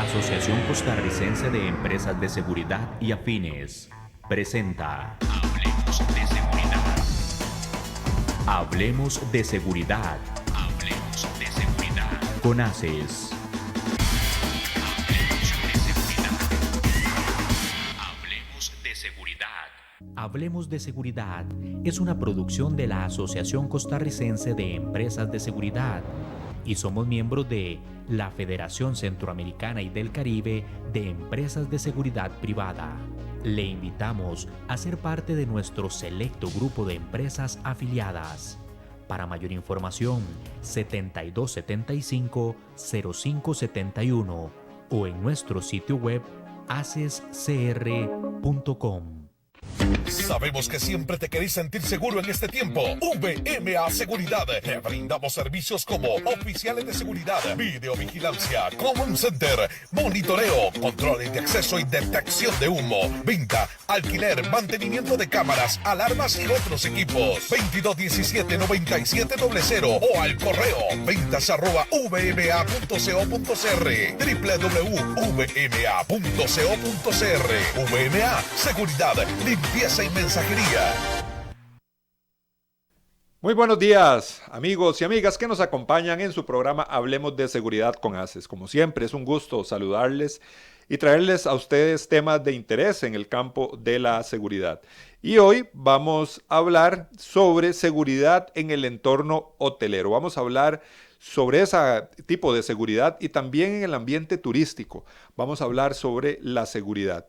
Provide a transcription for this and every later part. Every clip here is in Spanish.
Asociación Costarricense de Empresas de Seguridad y Afines presenta Hablemos de Seguridad. Hablemos de Seguridad. Hablemos de Seguridad. Con ACES. Hablemos de Seguridad. Hablemos de Seguridad es una producción de la Asociación Costarricense de Empresas de Seguridad y somos miembros de la Federación Centroamericana y del Caribe de Empresas de Seguridad Privada. Le invitamos a ser parte de nuestro selecto grupo de empresas afiliadas. Para mayor información, 7275-0571 o en nuestro sitio web acescr.com. Sabemos que siempre te querés sentir seguro en este tiempo. VMA Seguridad. Te brindamos servicios como oficiales de seguridad, videovigilancia, command center, monitoreo, controles de acceso y detección de humo, venta, alquiler, mantenimiento de cámaras, alarmas y otros equipos. 2217-9700 o al correo ventas@vma.co.cr, www.vma.co.cr. VMA Seguridad, limpieza y mensajería. Muy buenos días, amigos y amigas que nos acompañan en su programa Hablemos de Seguridad con ACES. Como siempre, es un gusto saludarles y traerles a ustedes temas de interés en el campo de la seguridad. Y hoy vamos a hablar sobre seguridad en el entorno hotelero. Vamos a hablar sobre ese tipo de seguridad y también en el ambiente turístico. Vamos a hablar sobre la seguridad.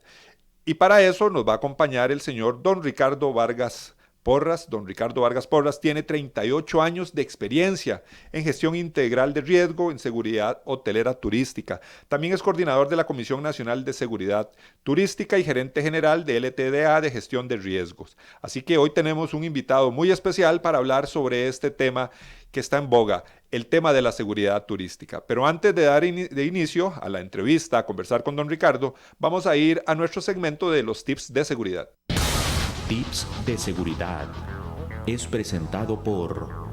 Y para eso nos va a acompañar el señor don Ricardo Vargas Porras. Don Ricardo Vargas Porras tiene 38 años de experiencia en gestión integral de riesgo en seguridad hotelera turística. También es coordinador de la Comisión Nacional de Seguridad Turística y gerente general de LTDA de gestión de riesgos. Así que hoy tenemos un invitado muy especial para hablar sobre este tema que está en boga, el tema de la seguridad turística. Pero antes de dar inicio a la entrevista, a conversar con don Ricardo, vamos a ir a nuestro segmento de los tips de seguridad. Tips de seguridad es presentado por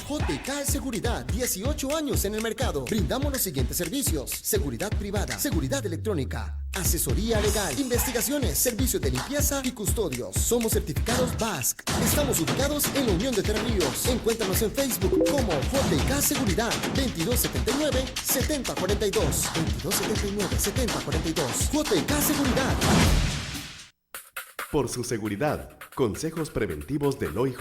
JK Seguridad, 18 años en el mercado. Brindamos los siguientes servicios: seguridad privada, seguridad electrónica, asesoría legal, investigaciones, servicios de limpieza y custodios. Somos certificados BASC. Estamos ubicados en la Unión de Tres Ríos. Encuéntranos en Facebook como JK Seguridad, 2279-7042. 2279-7042. JK Seguridad. Por su seguridad, consejos preventivos del OIJ.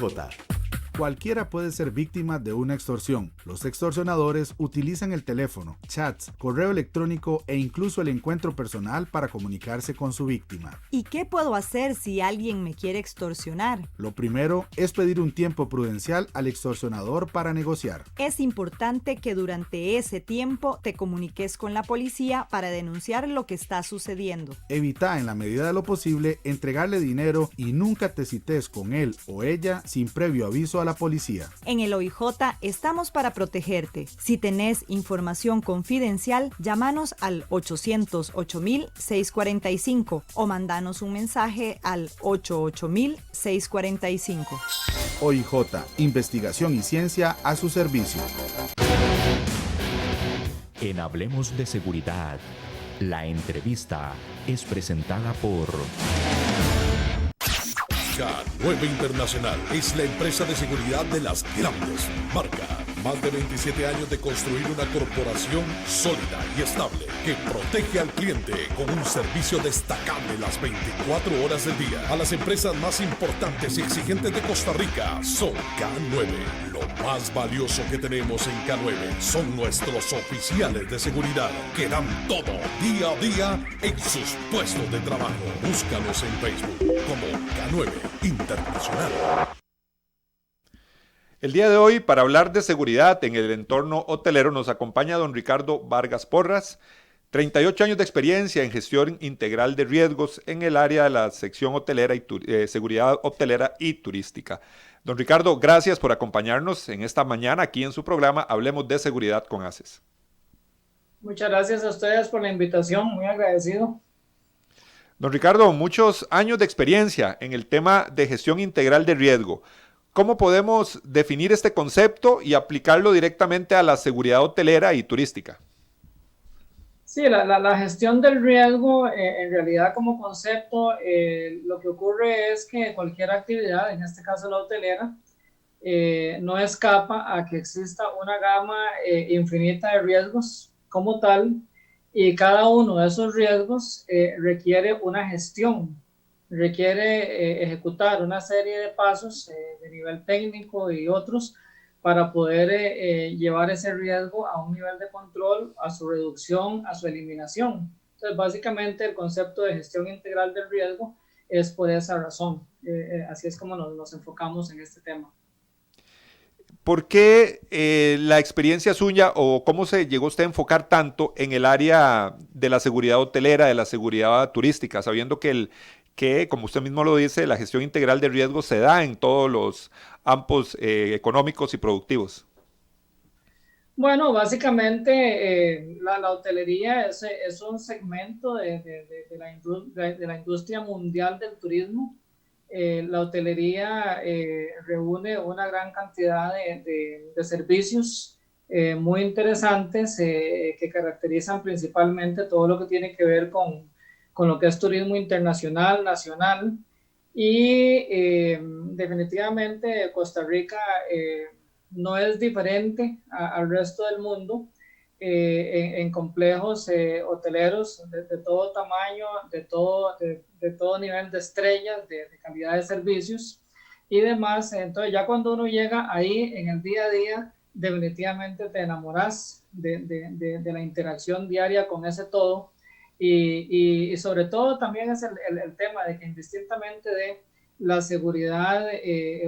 Cualquiera puede ser víctima de una extorsión. Los extorsionadores utilizan el teléfono, chats, correo electrónico e incluso el encuentro personal para comunicarse con su víctima. ¿Y qué puedo hacer si alguien me quiere extorsionar? Lo primero es pedir un tiempo prudencial al extorsionador para negociar. Es importante que durante ese tiempo te comuniques con la policía para denunciar lo que está sucediendo. Evita en la medida de lo posible entregarle dinero y nunca te cites con él o ella sin previo aviso a la policía. En el OIJ estamos para protegerte. Si tenés información confidencial, llámanos al 800-8000-645 o mandanos un mensaje al 88000-645. OIJ, investigación y ciencia a su servicio. En Hablemos de Seguridad, la entrevista es presentada por K9 Internacional es la empresa de seguridad de las grandes marcas. Más de 27 años de construir una corporación sólida y estable que protege al cliente con un servicio destacable las 24 horas del día. A las empresas más importantes y exigentes de Costa Rica son K9. Lo más valioso que tenemos en K9 son nuestros oficiales de seguridad que dan todo día a día en sus puestos de trabajo. Búscanos en Facebook como K9 Internacional. El día de hoy, para hablar de seguridad en el entorno hotelero, nos acompaña don Ricardo Vargas Porras, 38 años de experiencia en gestión integral de riesgos en el área de la sección hotelera y seguridad hotelera y turística. Don Ricardo, gracias por acompañarnos en esta mañana aquí en su programa Hablemos de Seguridad con ACES. Muchas gracias a ustedes por la invitación, muy agradecido. Don Ricardo, muchos años de experiencia en el tema de gestión integral de riesgo. ¿cómo podemos definir este concepto y aplicarlo directamente a la seguridad hotelera y turística? Sí, la gestión del riesgo, en realidad como concepto, lo que ocurre es que cualquier actividad, en este caso la hotelera, no escapa a que exista una gama infinita de riesgos como tal, y cada uno de esos riesgos requiere una gestión, requiere ejecutar una serie de pasos de nivel técnico y otros para poder llevar ese riesgo a un nivel de control, a su reducción, a su eliminación. Entonces, básicamente el concepto de gestión integral del riesgo es por esa razón. Así es como nos enfocamos en este tema. ¿Por qué la experiencia suya o cómo se llegó usted a enfocar tanto en el área de la seguridad hotelera, de la seguridad turística, sabiendo que, como usted mismo lo dice, la gestión integral de riesgos se da en todos los ámbitos económicos y productivos? Bueno, básicamente la hotelería es un segmento de la industria mundial del turismo. La hotelería reúne una gran cantidad de servicios muy interesantes que caracterizan principalmente todo lo que tiene que ver con lo que es turismo internacional, nacional, y definitivamente Costa Rica no es diferente al resto del mundo en complejos hoteleros de todo tamaño, de todo nivel de estrellas, de calidad de servicios y demás. Entonces ya cuando uno llega ahí en el día a día, definitivamente te enamoras de la interacción diaria con ese todo, y sobre todo también es el tema de que indistintamente de la seguridad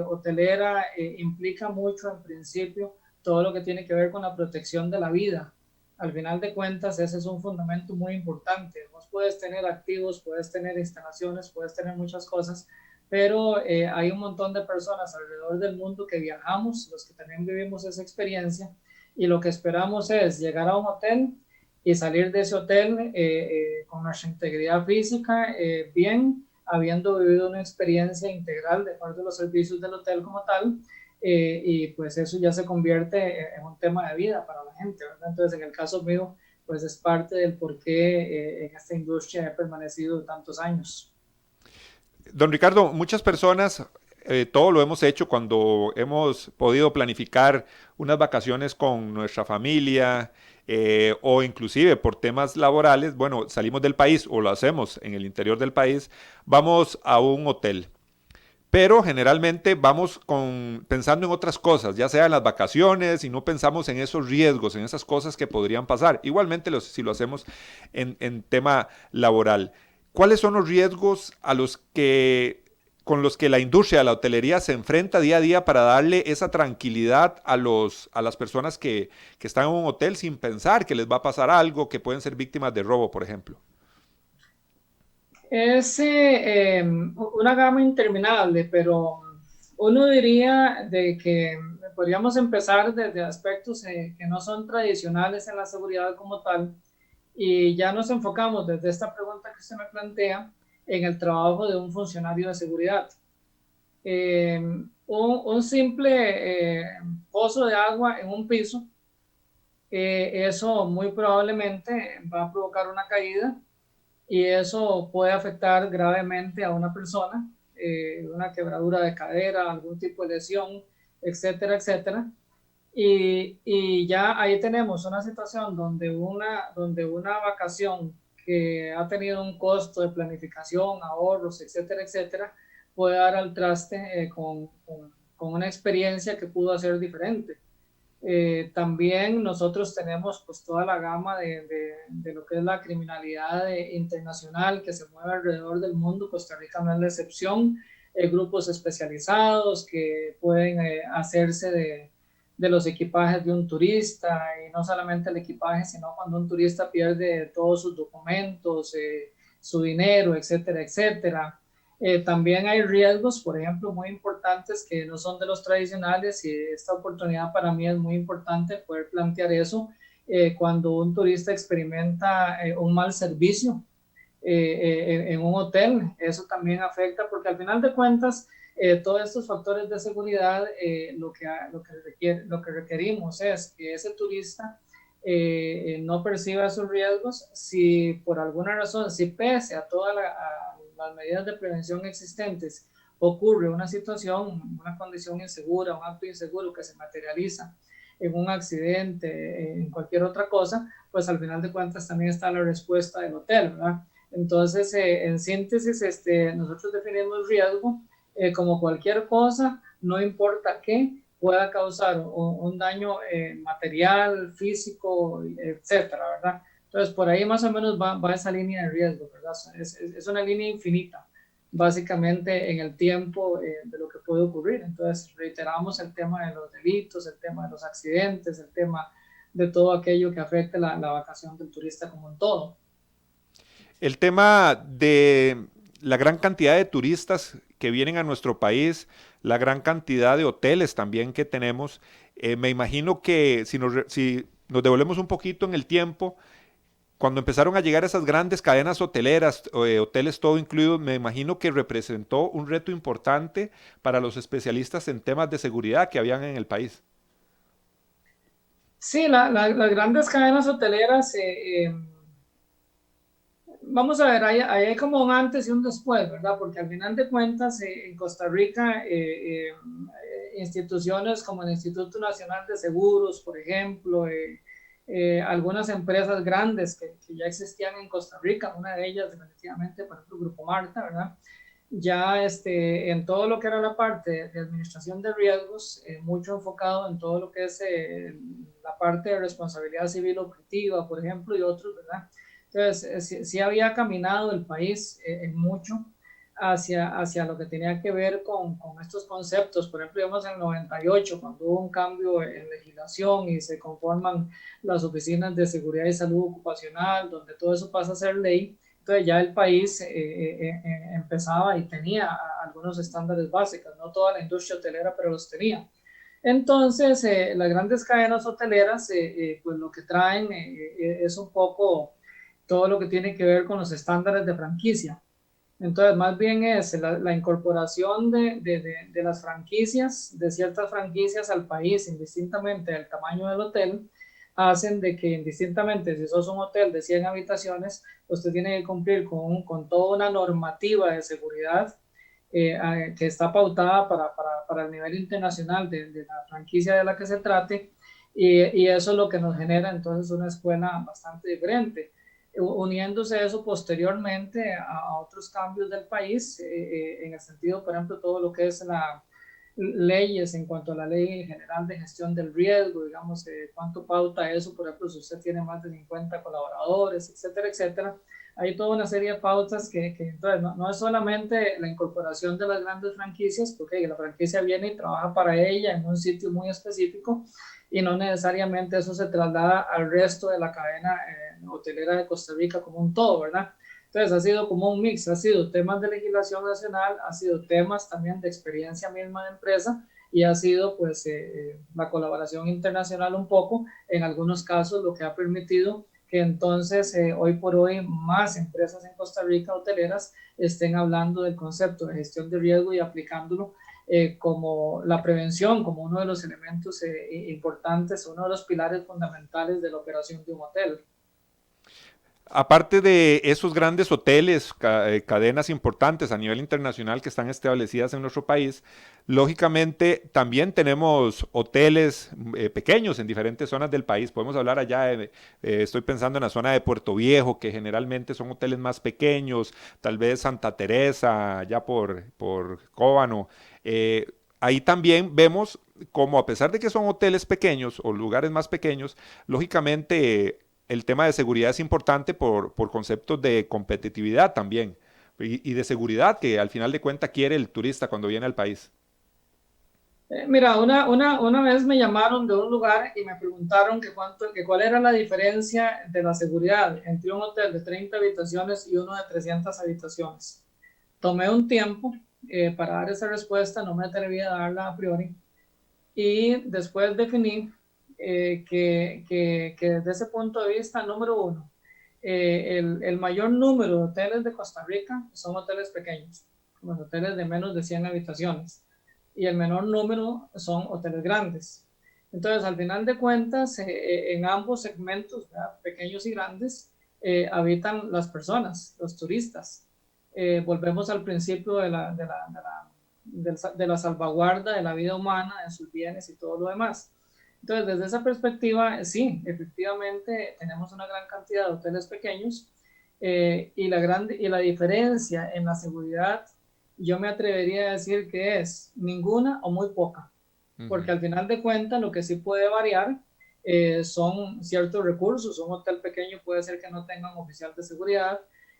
hotelera implica mucho en principio todo lo que tiene que ver con la protección de la vida. Al final de cuentas, ese es un fundamento muy importante. Vos puedes tener activos, puedes tener instalaciones, puedes tener muchas cosas, pero hay un montón de personas alrededor del mundo que viajamos, los que también vivimos esa experiencia, y lo que esperamos es llegar a un hotel y salir de ese hotel con nuestra integridad física bien, habiendo vivido una experiencia integral de parte de los servicios del hotel como tal, y pues eso ya se convierte en un tema de vida para la gente, ¿verdad? Entonces, en el caso mío, pues es parte del por qué en esta industria he permanecido tantos años. Don Ricardo, muchas personas, todo lo hemos hecho cuando hemos podido planificar unas vacaciones con nuestra familia, o inclusive por temas laborales, bueno, salimos del país o lo hacemos en el interior del país, vamos a un hotel. Pero generalmente vamos pensando en otras cosas, ya sea en las vacaciones, y no pensamos en esos riesgos, en esas cosas que podrían pasar. Igualmente si lo hacemos en tema laboral. ¿Cuáles son los riesgos con los que la industria de la hotelería se enfrenta día a día para darle esa tranquilidad a las personas que están en un hotel sin pensar que les va a pasar algo, que pueden ser víctimas de robo, por ejemplo? Es una gama interminable, pero uno diría de que podríamos empezar desde aspectos que no son tradicionales en la seguridad como tal, y ya nos enfocamos desde esta pregunta que usted me plantea en el trabajo de un funcionario de seguridad. Un simple pozo de agua en un piso, eso muy probablemente va a provocar una caída, y eso puede afectar gravemente a una persona, una quebradura de cadera, algún tipo de lesión, etcétera, etcétera. Y ya ahí tenemos una situación donde una vacación que ha tenido un costo de planificación, ahorros, etcétera, etcétera, puede dar al traste con una experiencia que pudo ser diferente. También nosotros tenemos pues toda la gama de lo que es la criminalidad internacional que se mueve alrededor del mundo. Costa Rica no es la excepción. Grupos especializados que pueden hacerse de los equipajes de un turista, y no solamente el equipaje, sino cuando un turista pierde todos sus documentos, su dinero, etcétera, etcétera. También hay riesgos, por ejemplo, muy importantes que no son de los tradicionales, y esta oportunidad para mí es muy importante poder plantear eso. Cuando un turista experimenta un mal servicio en un hotel, eso también afecta, porque al final de cuentas todos estos factores de seguridad, lo que requerimos es que ese turista no perciba esos riesgos si por alguna razón, si pese a todas las medidas de prevención existentes, ocurre una situación, una condición insegura, un acto inseguro que se materializa en un accidente, en cualquier otra cosa, pues al final de cuentas también está la respuesta del hotel, ¿verdad? Entonces, en síntesis, nosotros definimos riesgo como cualquier cosa, no importa qué, pueda causar un daño material, físico, etcétera, ¿verdad? Entonces, por ahí más o menos va esa línea de riesgo, ¿verdad? Es una línea infinita, básicamente en el tiempo de lo que puede ocurrir. Entonces, reiteramos el tema de los delitos, el tema de los accidentes, el tema de todo aquello que afecte la vacación del turista como un todo. El tema de la gran cantidad de turistas que vienen a nuestro país, la gran cantidad de hoteles también que tenemos, me imagino que si nos devolvemos un poquito en el tiempo, cuando empezaron a llegar esas grandes cadenas hoteleras, hoteles todo incluido, me imagino que representó un reto importante para los especialistas en temas de seguridad que habían en el país. Sí, las grandes cadenas hoteleras, vamos a ver, hay como un antes y un después, ¿verdad? Porque al final de cuentas, en Costa Rica, instituciones como el Instituto Nacional de Seguros, por ejemplo, algunas empresas grandes que ya existían en Costa Rica, una de ellas definitivamente, por ejemplo, Grupo Marta, ¿verdad? Ya en todo lo que era la parte de administración de riesgos, mucho enfocado en todo lo que es la parte de responsabilidad civil objetiva, por ejemplo, y otros, ¿verdad? Entonces, sí había caminado el país en mucho hacia lo que tenía que ver con estos conceptos. Por ejemplo, digamos en el 98, cuando hubo un cambio en legislación y se conforman las oficinas de seguridad y salud ocupacional, donde todo eso pasa a ser ley, entonces ya el país empezaba y tenía algunos estándares básicos, no toda la industria hotelera, pero los tenía. Entonces, las grandes cadenas hoteleras, pues lo que traen es un poco todo lo que tiene que ver con los estándares de franquicia. Entonces, más bien es la incorporación de las franquicias, de ciertas franquicias al país, indistintamente del tamaño del hotel, hacen de que indistintamente si sos un hotel de 100 habitaciones, usted tiene que cumplir con toda una normativa de seguridad que está pautada para el nivel internacional de la franquicia de la que se trate, y eso es lo que nos genera entonces una escuela bastante diferente. Uniéndose eso posteriormente a otros cambios del país, en el sentido, por ejemplo, todo lo que es las leyes en cuanto a la ley general de gestión del riesgo, digamos, cuánto pauta eso, por ejemplo, si usted tiene más de 50 colaboradores, etcétera, etcétera. Hay toda una serie de pautas que entonces no es solamente la incorporación de las grandes franquicias, porque la franquicia viene y trabaja para ella en un sitio muy específico, y no necesariamente eso se traslada al resto de la cadena hotelera de Costa Rica como un todo, ¿verdad? Entonces ha sido como un mix, ha sido temas de legislación nacional, ha sido temas también de experiencia misma de empresa, y ha sido pues la colaboración internacional un poco, en algunos casos lo que ha permitido que entonces hoy por hoy más empresas en Costa Rica hoteleras estén hablando del concepto de gestión de riesgo y aplicándolo como la prevención, como uno de los elementos importantes, uno de los pilares fundamentales de la operación de un hotel. Aparte de esos grandes hoteles, cadenas importantes a nivel internacional que están establecidas en nuestro país, lógicamente también tenemos hoteles pequeños en diferentes zonas del país. Podemos hablar allá, estoy pensando en la zona de Puerto Viejo, que generalmente son hoteles más pequeños, tal vez Santa Teresa, allá por Cóbano. Ahí también vemos como, a pesar de que son hoteles pequeños o lugares más pequeños, lógicamente el tema de seguridad es importante por conceptos de competitividad también y de seguridad que al final de cuentas quiere el turista cuando viene al país. Mira, una vez me llamaron de un lugar y me preguntaron que cuál era la diferencia de la seguridad entre un hotel de 30 habitaciones y uno de 300 habitaciones. Tomé un tiempo para dar esa respuesta, no me atreví a darla a priori, y después definí que desde ese punto de vista, número uno, el mayor número de hoteles de Costa Rica son hoteles pequeños. los hoteles de menos de 100 habitaciones, y el menor número son hoteles grandes. Entonces, al final de cuentas, en ambos segmentos, ¿verdad?, pequeños y grandes, habitan las personas, los turistas. Volvemos al principio de la salvaguarda de la vida humana, de sus bienes y todo lo demás. Entonces, desde esa perspectiva, sí, efectivamente, tenemos una gran cantidad de hoteles pequeños, y la diferencia en la seguridad, yo me atrevería a decir que es ninguna o muy poca, porque al final de cuentas lo que sí puede variar son ciertos recursos. Un hotel pequeño puede ser que no tenga un oficial de seguridad,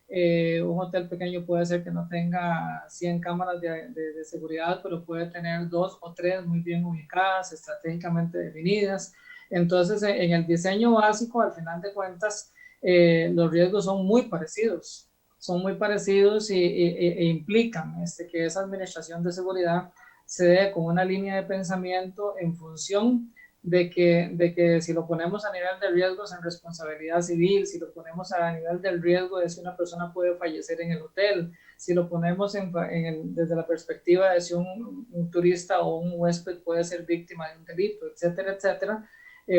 un hotel pequeño puede ser que no tenga 100 cámaras de seguridad, pero puede tener 2 o 3 muy bien ubicadas, estratégicamente definidas. Entonces, en el diseño básico, al final de cuentas, los riesgos son muy parecidos e implican que esa administración de seguridad se dé con una línea de pensamiento en función de que si lo ponemos a nivel de riesgos en responsabilidad civil, si lo ponemos a nivel del riesgo de si una persona puede fallecer en el hotel, si lo ponemos desde la perspectiva de si un turista o un huésped puede ser víctima de un delito, etcétera, etcétera,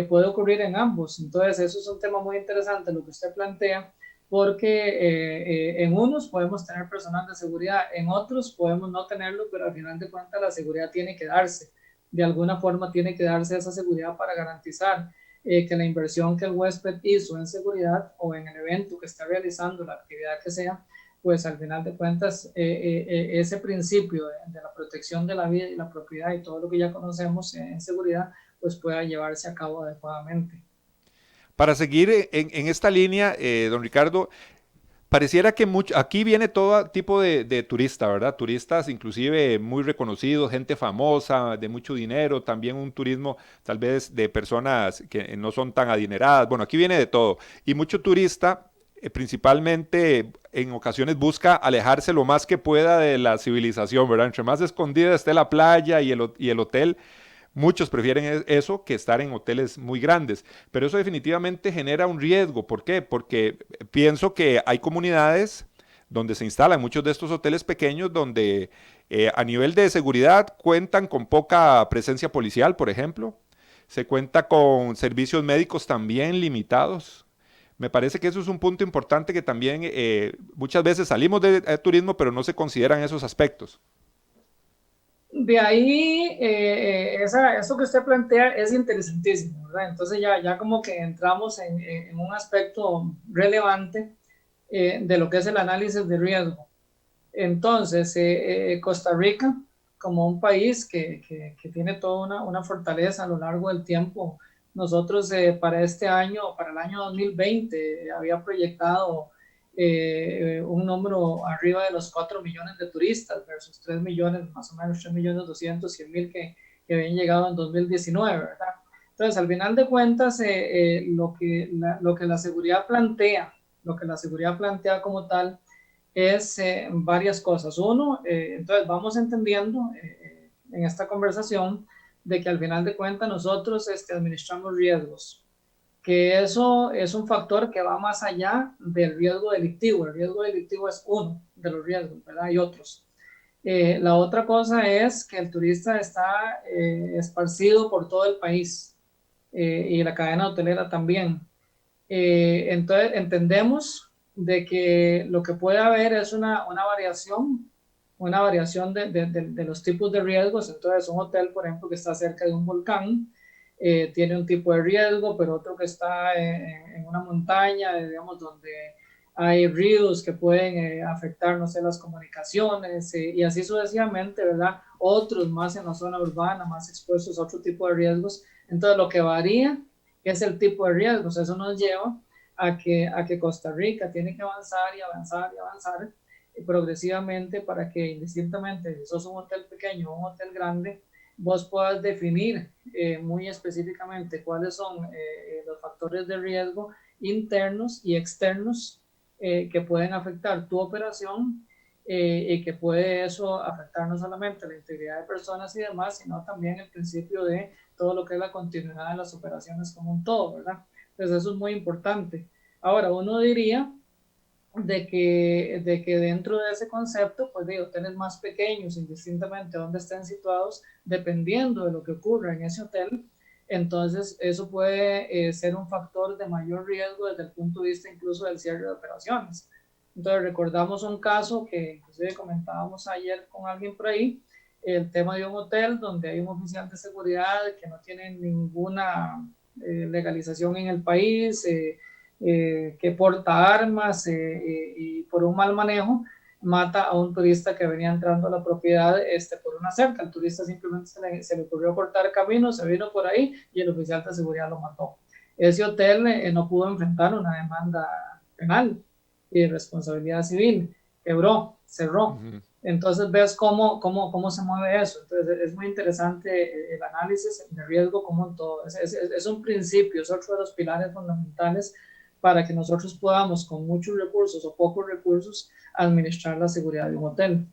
puede ocurrir en ambos. Entonces, eso es un tema muy interesante lo que usted plantea, porque en unos podemos tener personal de seguridad, en otros podemos no tenerlo, pero al final de cuentas la seguridad tiene que darse. De alguna forma tiene que darse esa seguridad para garantizar que la inversión que el huésped hizo en seguridad o en el evento que está realizando, la actividad que sea, pues al final de cuentas ese principio de la protección de la vida y la propiedad y todo lo que ya conocemos en seguridad, pues pueda llevarse a cabo adecuadamente. Para seguir en esta línea, don Ricardo, pareciera que aquí viene todo tipo de turista, ¿verdad? Turistas inclusive muy reconocidos, gente famosa, de mucho dinero, también un turismo tal vez de personas que no son tan adineradas. Bueno, aquí viene de todo. Y mucho turista, principalmente en ocasiones busca alejarse lo más que pueda de la civilización, ¿verdad? Entre más escondida esté la playa y el hotel, muchos prefieren eso que estar en hoteles muy grandes, pero eso definitivamente genera un riesgo. ¿Por qué? Porque pienso que hay comunidades donde se instalan muchos de estos hoteles pequeños donde a nivel de seguridad cuentan con poca presencia policial, por ejemplo. Se cuenta con servicios médicos también limitados. Me parece que eso es un punto importante que también muchas veces salimos de turismo, pero no se consideran esos aspectos. De ahí, eso que usted plantea es interesantísimo, ¿verdad? Entonces ya como que entramos en un aspecto relevante de lo que es el análisis de riesgo. Entonces, Costa Rica, como un país que tiene toda una fortaleza a lo largo del tiempo, nosotros para este año, para el año 2020, había proyectado un número arriba de los 4 millones de turistas versus 3 millones, más o menos 3 millones 200, 100 mil que habían llegado en 2019, ¿verdad? Entonces, al final de cuentas, lo que la seguridad plantea, como tal, es varias cosas. Uno, entonces vamos entendiendo en esta conversación de que al final de cuentas nosotros administramos riesgos, que eso es un factor que va más allá del riesgo delictivo. El riesgo delictivo es uno de los riesgos, ¿verdad? Hay otros. La otra cosa es que el turista está esparcido por todo el país y la cadena hotelera también. Entonces entendemos de que lo que puede haber es una variación de los tipos de riesgos. Entonces un hotel, por ejemplo, que está cerca de un volcán, tiene un tipo de riesgo, pero otro que está en una montaña, digamos, donde hay ríos que pueden afectar, no sé, las comunicaciones y así sucesivamente, ¿verdad? Otros más en la zona urbana, más expuestos a otro tipo de riesgos. Entonces, lo que varía es el tipo de riesgos. Eso nos lleva a que Costa Rica tiene que avanzar y avanzar y avanzar progresivamente para que indistintamente, si sos un hotel pequeño o un hotel grande, vos puedas definir muy específicamente cuáles son los factores de riesgo internos y externos que pueden afectar tu operación y que puede eso afectar no solamente la integridad de personas y demás, sino también el principio de todo lo que es la continuidad de las operaciones como un todo, ¿verdad? Entonces eso es muy importante. Ahora, uno diría de que dentro de ese concepto, pues de hoteles más pequeños, indistintamente donde estén situados, dependiendo de lo que ocurra en ese hotel, entonces eso puede ser un factor de mayor riesgo desde el punto de vista incluso del cierre de operaciones. Entonces recordamos un caso que inclusive comentábamos ayer con alguien por ahí, el tema de un hotel donde hay un oficial de seguridad que no tiene ninguna legalización en el país, que porta armas y por un mal manejo mata a un turista que venía entrando a la propiedad por una cerca. El turista simplemente se le ocurrió cortar camino, se vino por ahí y el oficial de seguridad lo mató. Ese hotel no pudo enfrentar una demanda penal y de responsabilidad civil, quebró, cerró. Entonces ves cómo se mueve eso. Entonces es muy interesante el análisis de riesgo como todo. Es un principio, es otro de los pilares fundamentales para que nosotros podamos, con muchos recursos o pocos recursos, administrar la seguridad de un hotel.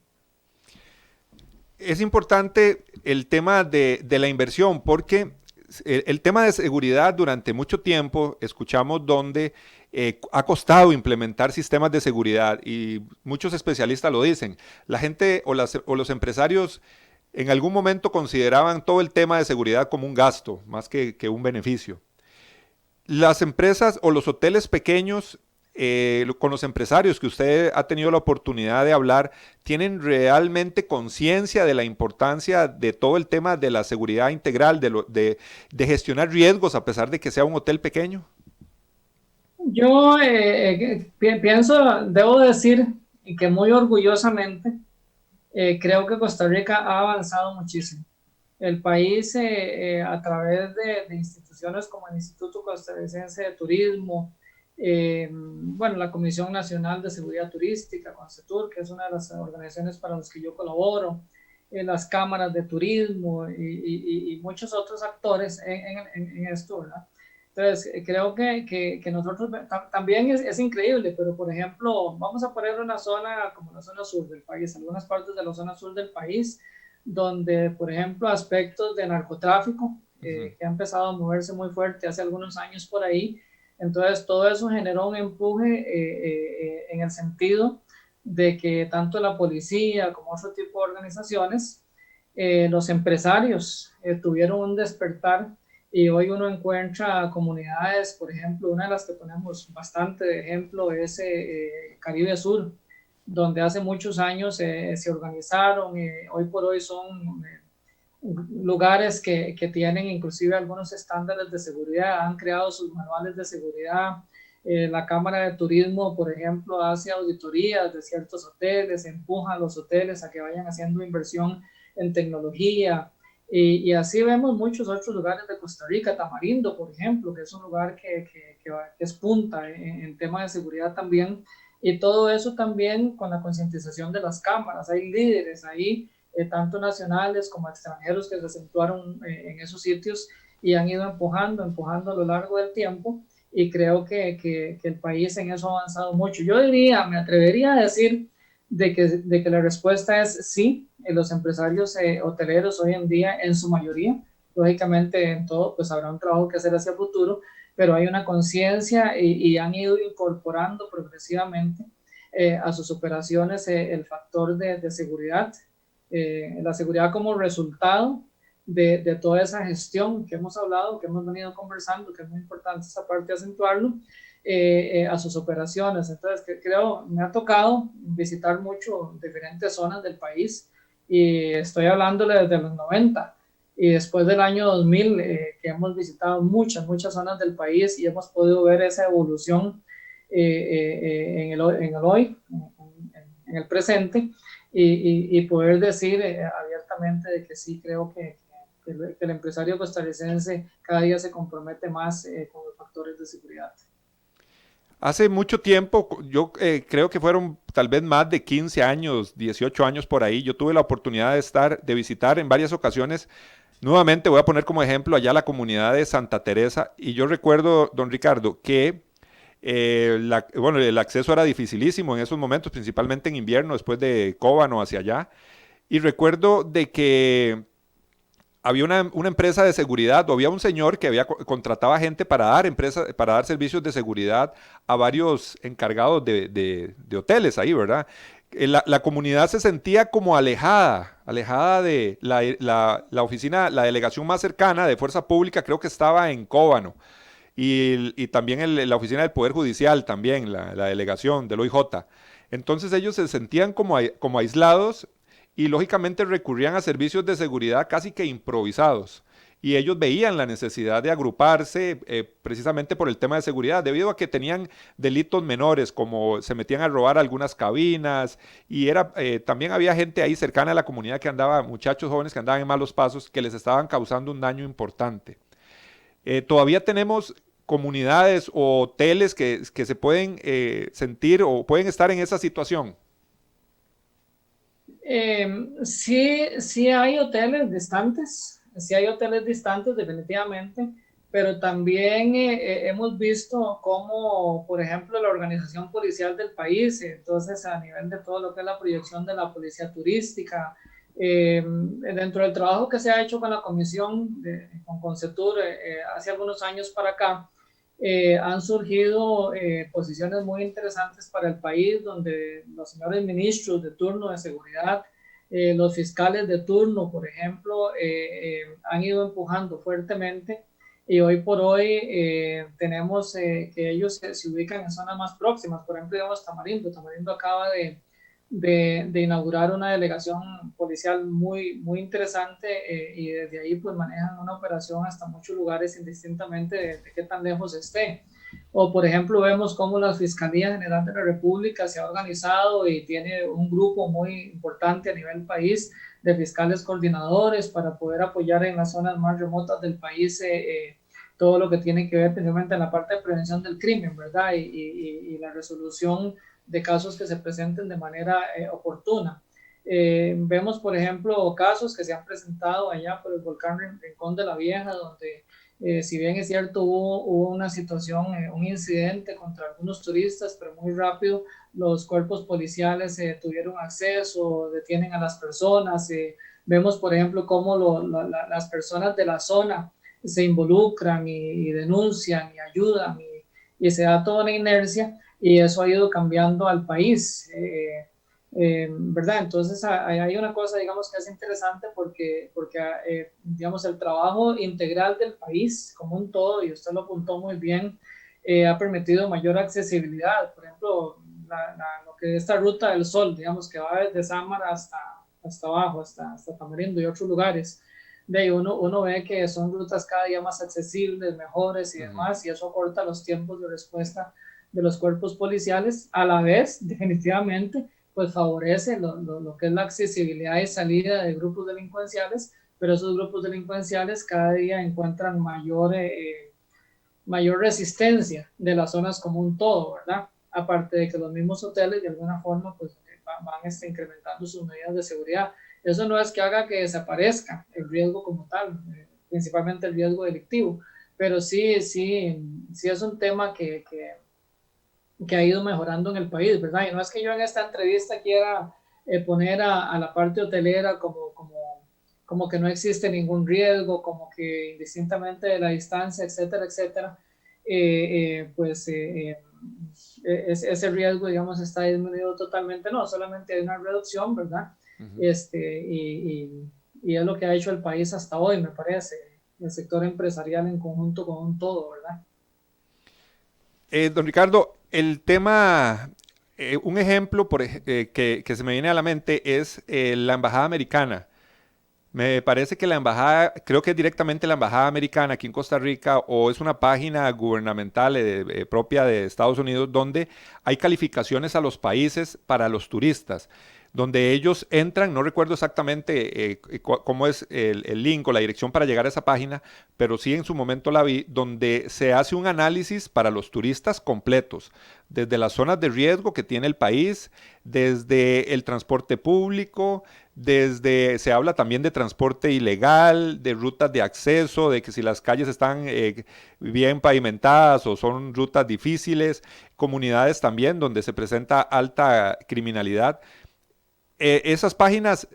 Es importante el tema de la inversión, porque el tema de seguridad durante mucho tiempo escuchamos donde ha costado implementar sistemas de seguridad y muchos especialistas lo dicen. La gente o los empresarios en algún momento consideraban todo el tema de seguridad como un gasto más que un beneficio. Las empresas o los hoteles pequeños, con los empresarios que usted ha tenido la oportunidad de hablar, ¿tienen realmente conciencia de la importancia de todo el tema de la seguridad integral, de gestionar riesgos a pesar de que sea un hotel pequeño? Yo pienso, debo decir, y que muy orgullosamente, creo que Costa Rica ha avanzado muchísimo. El país, a través de instituciones como el Instituto Costarricense de Turismo, la Comisión Nacional de Seguridad Turística, CONCETUR, que es una de las organizaciones para las que yo colaboro, las cámaras de turismo y muchos otros actores en esto, ¿verdad? Entonces, creo que nosotros también es increíble, pero por ejemplo, vamos a poner una zona como la zona sur del país, algunas partes de la zona sur del país, donde, por ejemplo, aspectos de narcotráfico, que ha empezado a moverse muy fuerte hace algunos años por ahí. Entonces, todo eso generó un empuje en el sentido de que tanto la policía como otro tipo de organizaciones, los empresarios tuvieron un despertar y hoy uno encuentra comunidades, por ejemplo, una de las que ponemos bastante de ejemplo es Caribe Sur, donde hace muchos años se organizaron, hoy por hoy son lugares que tienen inclusive algunos estándares de seguridad, han creado sus manuales de seguridad. La Cámara de Turismo, por ejemplo, hace auditorías de ciertos hoteles, empuja a los hoteles a que vayan haciendo inversión en tecnología. Y así vemos muchos otros lugares de Costa Rica, Tamarindo, por ejemplo, que es un lugar que es punta en tema de seguridad también. Y todo eso también con la concientización de las cámaras. Hay líderes ahí, tanto nacionales como extranjeros, que se acentuaron en esos sitios y han ido empujando a lo largo del tiempo. Y creo que el país en eso ha avanzado mucho. Yo me atrevería a decir de que la respuesta es sí. Los empresarios hoteleros hoy en día, en su mayoría, lógicamente en todo, pues habrá un trabajo que hacer hacia el futuro, pero hay una conciencia y han ido incorporando progresivamente a sus operaciones el factor de seguridad, la seguridad como resultado de toda esa gestión que hemos hablado, que hemos venido conversando, que es muy importante esa parte de acentuarlo, a sus operaciones. Entonces, creo, me ha tocado visitar mucho diferentes zonas del país y estoy hablándole desde los 90. Y después del año 2000, que hemos visitado muchas zonas del país y hemos podido ver esa evolución en el hoy, en el presente, y poder decir abiertamente de que sí, creo que el empresario costarricense cada día se compromete más con los factores de seguridad. Hace mucho tiempo, yo creo que fueron tal vez más de 15 años, 18 años por ahí, yo tuve la oportunidad de visitar en varias ocasiones. Nuevamente voy a poner como ejemplo allá la comunidad de Santa Teresa y yo recuerdo, don Ricardo, que el acceso era dificilísimo en esos momentos, principalmente en invierno, después de Cóbano hacia allá. Y recuerdo de que había una empresa de seguridad, o había un señor que contrataba gente para dar servicios de seguridad a varios encargados de hoteles ahí, ¿verdad? La comunidad se sentía como alejada de la oficina, la delegación más cercana de Fuerza Pública, creo que estaba en Cóbano, y también la oficina del Poder Judicial, también la delegación del OIJ. Entonces ellos se sentían como aislados, y lógicamente recurrían a servicios de seguridad casi que improvisados. Y ellos veían la necesidad de agruparse precisamente por el tema de seguridad, debido a que tenían delitos menores, como se metían a robar algunas cabinas, y también había gente ahí cercana a la comunidad muchachos jóvenes que andaban en malos pasos, que les estaban causando un daño importante. Todavía tenemos comunidades o hoteles que se pueden sentir o pueden estar en esa situación. Sí hay hoteles distantes, definitivamente, pero también hemos visto cómo, por ejemplo, la organización policial del país, entonces a nivel de todo lo que es la proyección de la policía turística, dentro del trabajo que se ha hecho con la comisión, con Concetur, hace algunos años para acá, han surgido posiciones muy interesantes para el país, donde los señores ministros de turno de seguridad, los fiscales de turno, por ejemplo, han ido empujando fuertemente, y hoy por hoy tenemos que ellos se ubican en zonas más próximas. Por ejemplo, digamos Tamarindo acaba de inaugurar una delegación policial muy interesante, y desde ahí pues manejan una operación hasta muchos lugares indistintamente de qué tan lejos esté. O por ejemplo vemos cómo la Fiscalía General de la República se ha organizado y tiene un grupo muy importante a nivel país de fiscales coordinadores para poder apoyar en las zonas más remotas del país todo lo que tiene que ver principalmente en la parte de prevención del crimen, ¿verdad? Y la resolución de casos que se presenten de manera oportuna. Vemos, por ejemplo, casos que se han presentado allá por el volcán Rincón de la Vieja, donde si bien es cierto hubo una situación, un incidente contra algunos turistas, pero muy rápido los cuerpos policiales tuvieron acceso, detienen a las personas. Vemos, por ejemplo, cómo las personas de la zona se involucran y denuncian y ayudan, y se da toda una inercia, y eso ha ido cambiando al país, ¿verdad? Entonces hay una cosa, digamos, que es interesante porque digamos, el trabajo integral del país como un todo, y usted lo apuntó muy bien, ha permitido mayor accesibilidad. Por ejemplo, lo que es esta ruta del sol, digamos, que va desde Sámara hasta abajo, hasta Tamarindo y otros lugares. Uno ve que son rutas cada día más accesibles, mejores y demás, y eso acorta los tiempos de respuesta de los cuerpos policiales. A la vez, definitivamente, pues favorece lo que es la accesibilidad y salida de grupos delincuenciales, pero esos grupos delincuenciales cada día encuentran mayor resistencia de las zonas como un todo, ¿verdad? Aparte de que los mismos hoteles de alguna forma pues van incrementando sus medidas de seguridad. Eso no es que haga que desaparezca el riesgo como tal, principalmente el riesgo delictivo, pero sí es un tema que ha ido mejorando en el país, ¿verdad? Y no es que yo en esta entrevista quiera poner a la parte hotelera como que no existe ningún riesgo, como que indistintamente de la distancia, etcétera, ese riesgo, digamos, está disminuido totalmente. No, solamente hay una reducción, ¿verdad? Y es lo que ha hecho el país hasta hoy, me parece, el sector empresarial en conjunto con un todo, ¿verdad? Don Ricardo, el tema, un ejemplo que se me viene a la mente es la embajada americana. Me parece que la embajada, creo que es directamente la embajada americana aquí en Costa Rica, o es una página gubernamental propia de Estados Unidos, donde hay calificaciones a los países para los turistas, donde ellos entran. No recuerdo exactamente cómo es el link o la dirección para llegar a esa página, pero sí en su momento la vi, donde se hace un análisis para los turistas completos, desde las zonas de riesgo que tiene el país, desde el transporte público, se habla también de transporte ilegal, de rutas de acceso, de que si las calles están bien pavimentadas o son rutas difíciles, comunidades también donde se presenta alta criminalidad. Esas páginas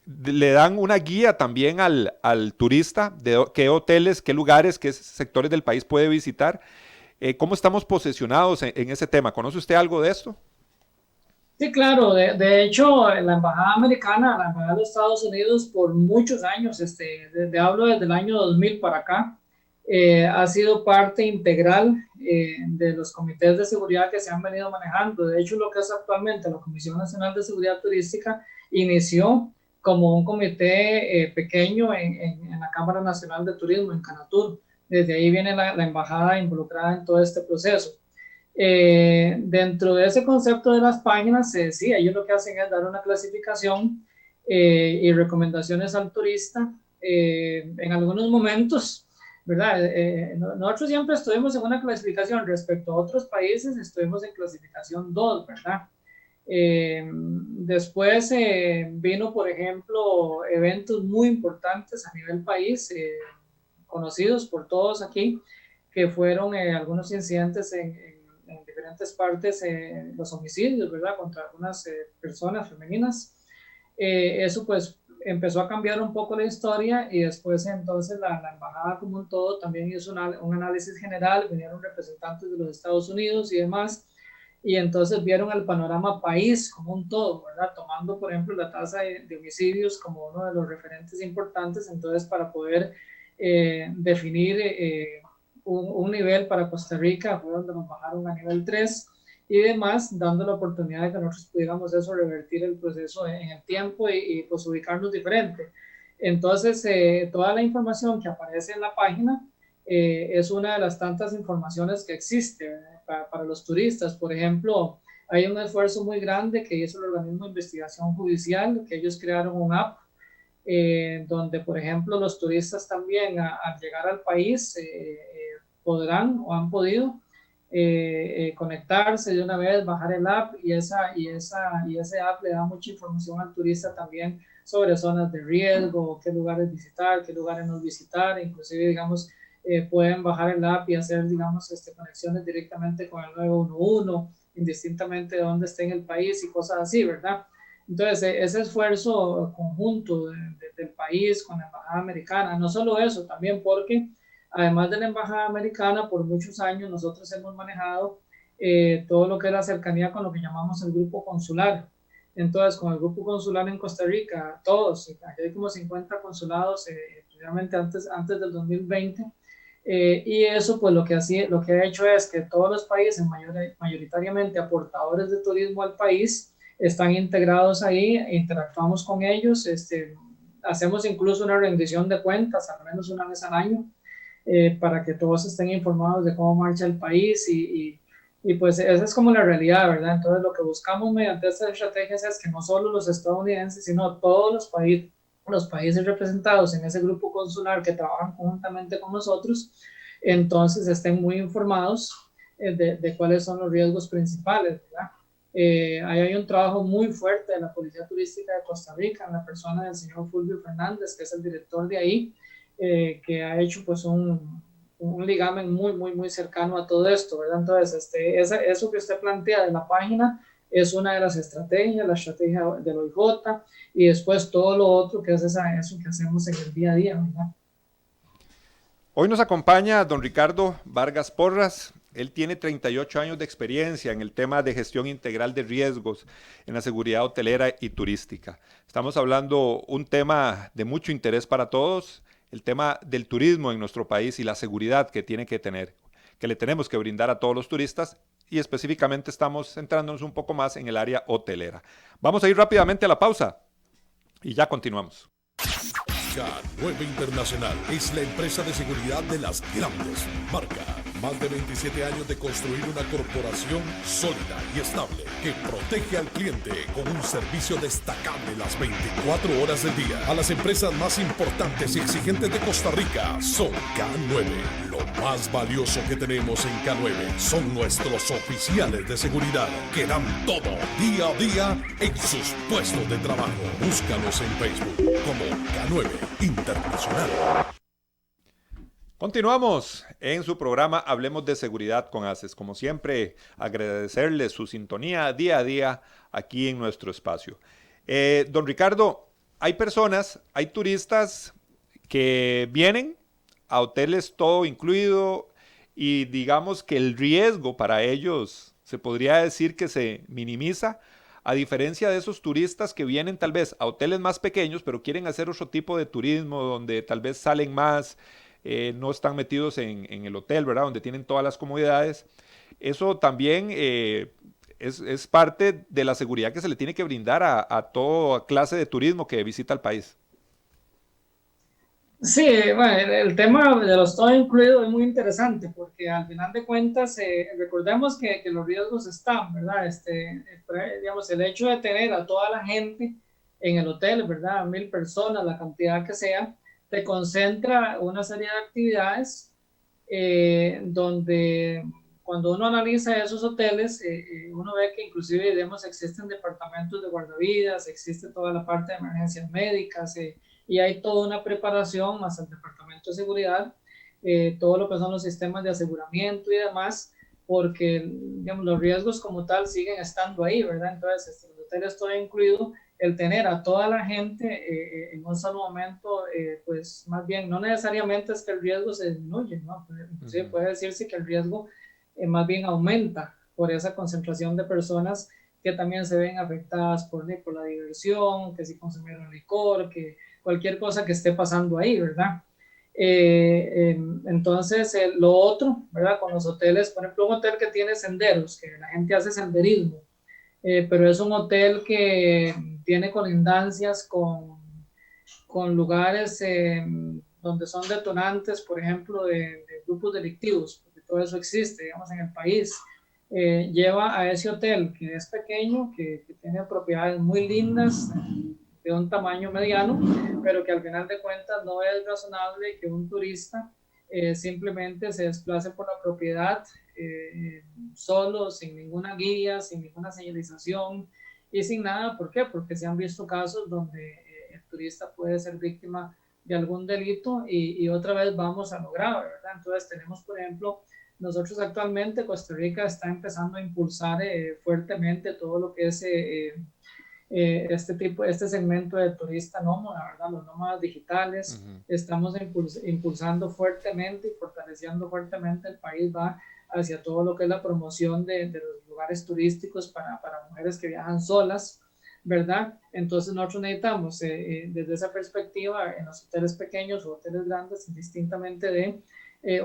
le dan una guía también al turista de qué hoteles, qué lugares, qué sectores del país puede visitar. ¿Cómo estamos posicionados en ese tema? ¿Conoce usted algo de esto? Sí, claro. De hecho, la Embajada Americana, la Embajada de Estados Unidos, por muchos años, hablo desde el año 2000 para acá, ha sido parte integral de los comités de seguridad que se han venido manejando. De hecho, lo que es actualmente la Comisión Nacional de Seguridad Turística inició como un comité pequeño en la Cámara Nacional de Turismo, en Canatur. Desde ahí viene la embajada involucrada en todo este proceso. Dentro de ese concepto de las páginas, sí, ellos lo que hacen es dar una clasificación y recomendaciones al turista en algunos momentos, ¿verdad? Nosotros siempre estuvimos en una clasificación respecto a otros países, estuvimos en clasificación 2, ¿verdad? Después vino, por ejemplo, eventos muy importantes a nivel país, conocidos por todos aquí, que fueron algunos incidentes en diferentes partes, los homicidios, ¿verdad?, contra algunas personas femeninas. Eso pues empezó a cambiar un poco la historia y después entonces la embajada como un todo también hizo un análisis general, vinieron representantes de los Estados Unidos y demás, y entonces vieron el panorama país como un todo, ¿verdad?, tomando por ejemplo la tasa de homicidios como uno de los referentes importantes, entonces para poder definir un nivel para Costa Rica, fue donde nos bajaron a nivel 3 y demás, dando la oportunidad de que nosotros pudiéramos eso, revertir el proceso en el tiempo y pues ubicarnos diferente. Entonces, toda la información que aparece en la página es una de las tantas informaciones que existe para los turistas. Por ejemplo, hay un esfuerzo muy grande que hizo el organismo de investigación judicial, que ellos crearon un app donde, por ejemplo, los turistas también al llegar al país podrán o han podido conectarse de una vez, bajar el app y ese app le da mucha información al turista también sobre zonas de riesgo, qué lugares visitar, qué lugares no visitar, inclusive, digamos, pueden bajar el app y hacer, digamos, conexiones directamente con el 911, indistintamente de dónde esté en el país y cosas así, ¿verdad? Entonces, ese esfuerzo conjunto del país con la Embajada Americana, no solo eso, también porque además de la Embajada Americana, por muchos años nosotros hemos manejado todo lo que es la cercanía con lo que llamamos el grupo consular. Entonces, con el grupo consular en Costa Rica, todos, aquí hay como 50 consulados, realmente antes del 2020, y eso pues lo que ha hecho es que todos los países, mayoritariamente aportadores de turismo al país, están integrados ahí, interactuamos con ellos, hacemos incluso una rendición de cuentas, al menos una vez al año, para que todos estén informados de cómo marcha el país y pues esa es como la realidad, ¿verdad? Entonces lo que buscamos mediante estas estrategias es que no solo los estadounidenses, sino todos los países representados en ese grupo consular que trabajan conjuntamente con nosotros, entonces estén muy informados de cuáles son los riesgos principales, ¿verdad? Ahí hay un trabajo muy fuerte de la Policía Turística de Costa Rica en la persona del señor Fulvio Fernández, que es el director de ahí, que ha hecho pues un ligamen muy cercano a todo esto, ¿verdad? Entonces, eso que usted plantea de la página es una de las estrategias, la estrategia del OIJ, y después todo lo otro que es eso que hacemos en el día a día, ¿verdad? Hoy nos acompaña don Ricardo Vargas Porras. Él tiene 38 años de experiencia en el tema de gestión integral de riesgos en la seguridad hotelera y turística. Estamos hablando un tema de mucho interés para todos, el tema del turismo en nuestro país y la seguridad que tiene que tener, que le tenemos que brindar a todos los turistas, y específicamente estamos centrándonos un poco más en el área hotelera. Vamos a ir rápidamente a la pausa y ya continuamos. K9 Internacional es la empresa de seguridad de las grandes marcas. Más de 27 años de construir una corporación sólida y estable que protege al cliente con un servicio destacable las 24 horas del día. A las empresas más importantes y exigentes de Costa Rica son K9. Lo más valioso que tenemos en K9 son nuestros oficiales de seguridad que dan todo día a día en sus puestos de trabajo. Búscanos en Facebook como K9 Internacional. Continuamos en su programa Hablemos de Seguridad con ACES. Como siempre, agradecerles su sintonía día a día aquí en nuestro espacio. Don Ricardo, hay personas, hay turistas que vienen a hoteles todo incluido y digamos que el riesgo para ellos se podría decir que se minimiza, a diferencia de esos turistas que vienen tal vez a hoteles más pequeños, pero quieren hacer otro tipo de turismo, donde tal vez salen más, no están metidos en el hotel, ¿verdad? Donde tienen todas las comodidades. Eso también es parte de la seguridad que se le tiene que brindar a toda clase de turismo que visita el país. Sí, bueno, el tema de los todo incluido es muy interesante porque al final de cuentas recordemos que los riesgos están, ¿verdad? Digamos, el hecho de tener a toda la gente en el hotel, ¿verdad? 1000 personas, la cantidad que sea, te concentra una serie de actividades donde cuando uno analiza esos hoteles, uno ve que inclusive, digamos, existen departamentos de guardavidas, existe toda la parte de emergencias médicas, y hay toda una preparación más el departamento de seguridad, todo lo que son los sistemas de aseguramiento y demás, porque digamos, los riesgos como tal siguen estando ahí, ¿verdad? Entonces, los hoteles todo incluido, el tener a toda la gente en un solo momento, pues más bien, no necesariamente es que el riesgo se disminuye, ¿no? Inclusive puede decirse que el riesgo más bien aumenta por esa concentración de personas que también se ven afectadas por la diversión, que si consumieron licor, que cualquier cosa que esté pasando ahí, ¿verdad? Entonces, lo otro, ¿verdad? Con los hoteles, por ejemplo, un hotel que tiene senderos, que la gente hace senderismo, pero es un hotel que tiene colindancias con lugares donde son detonantes, por ejemplo, de grupos delictivos, porque todo eso existe, digamos, en el país. Lleva a ese hotel que es pequeño, que tiene propiedades muy lindas, de un tamaño mediano, pero que al final de cuentas no es razonable que un turista simplemente se desplace por la propiedad solo, sin ninguna guía, sin ninguna señalización y sin nada. ¿Por qué? Porque se han visto casos donde el turista puede ser víctima de algún delito y otra vez vamos a lo grave, ¿verdad? Entonces tenemos, por ejemplo, nosotros actualmente, Costa Rica está empezando a impulsar fuertemente todo lo que es este segmento de turista nómada, ¿verdad? Los nómadas digitales. Estamos impulsando fuertemente y fortaleciendo fuertemente. El país va hacia todo lo que es la promoción de los lugares turísticos para mujeres que viajan solas, ¿verdad? Entonces nosotros necesitamos desde esa perspectiva en los hoteles pequeños o hoteles grandes, indistintamente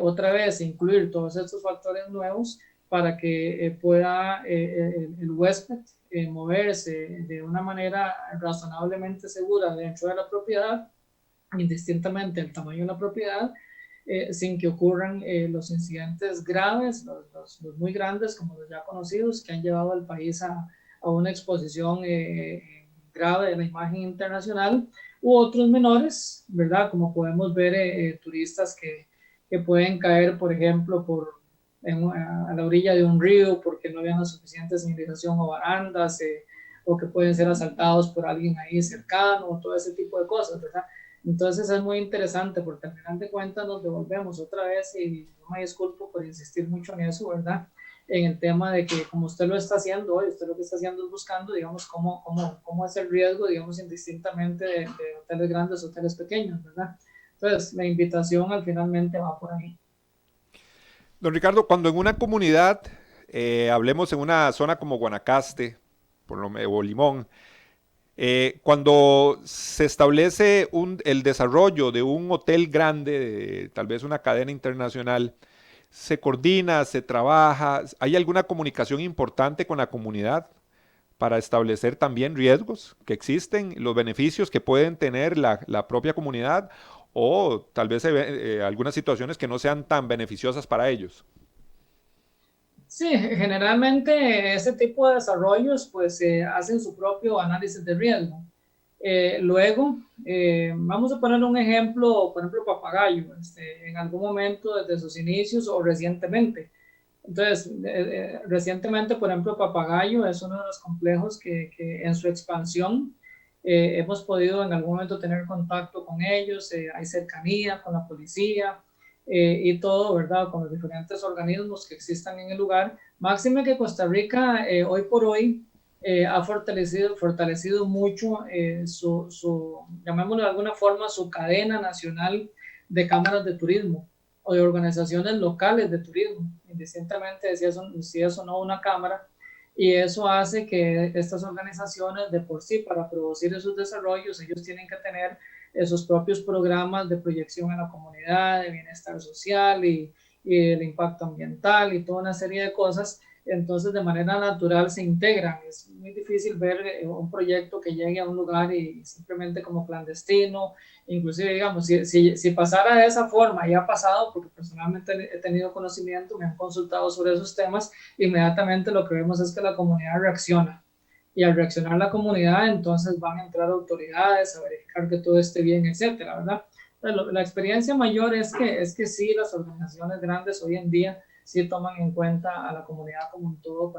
otra vez incluir todos estos factores nuevos para que pueda el huésped moverse de una manera razonablemente segura dentro de la propiedad, indistintamente del tamaño de la propiedad, sin que ocurran los incidentes graves, los muy grandes como los ya conocidos, que han llevado al país a una exposición grave de la imagen internacional, u otros menores, ¿verdad? Como podemos ver turistas que pueden caer, por ejemplo, a la orilla de un río porque no había la suficiente señalización o barandas, o que pueden ser asaltados por alguien ahí cercano, todo ese tipo de cosas, ¿verdad? Entonces es muy interesante porque al final de cuentas nos devolvemos otra vez, y yo me disculpo por insistir mucho en eso, ¿verdad? En el tema de que como usted lo está haciendo hoy, usted lo que está haciendo es buscando, digamos, cómo es el riesgo, digamos, indistintamente de hoteles grandes, hoteles pequeños, ¿verdad? Entonces la invitación al finalmente va por ahí. Don Ricardo, cuando en una comunidad, hablemos en una zona como Guanacaste o Limón, cuando se establece el desarrollo de un hotel grande, tal vez una cadena internacional, se coordina, se trabaja, ¿hay alguna comunicación importante con la comunidad para establecer también riesgos que existen, los beneficios que pueden tener la propia comunidad, o tal vez algunas situaciones que no sean tan beneficiosas para ellos? Sí, generalmente ese tipo de desarrollos pues hacen su propio análisis de riesgo. Luego, vamos a poner un ejemplo, por ejemplo, Papagayo, en algún momento desde sus inicios o recientemente. Entonces, recientemente, por ejemplo, Papagayo es uno de los complejos que en su expansión hemos podido en algún momento tener contacto con ellos, hay cercanía con la policía y todo, ¿verdad? Con los diferentes organismos que existan en el lugar. Máxime que Costa Rica, hoy por hoy, ha fortalecido mucho llamémoslo de alguna forma, su cadena nacional de cámaras de turismo o de organizaciones locales de turismo, indistintamente si es o no una cámara, y eso hace que estas organizaciones de por sí, para producir esos desarrollos, ellos tienen que tener esos propios programas de proyección en la comunidad, de bienestar social y el impacto ambiental y toda una serie de cosas. Entonces de manera natural se integran. Es muy difícil ver un proyecto que llegue a un lugar y simplemente como clandestino. Inclusive, digamos, si pasara de esa forma, y ha pasado, porque personalmente he tenido conocimiento, me han consultado sobre esos temas, inmediatamente lo que vemos es que la comunidad reacciona. Y al reaccionar la comunidad, entonces van a entrar autoridades a verificar que todo esté bien, etcétera, ¿verdad? Pero la experiencia mayor es que sí, las organizaciones grandes hoy en día sí toman en cuenta a la comunidad como un todo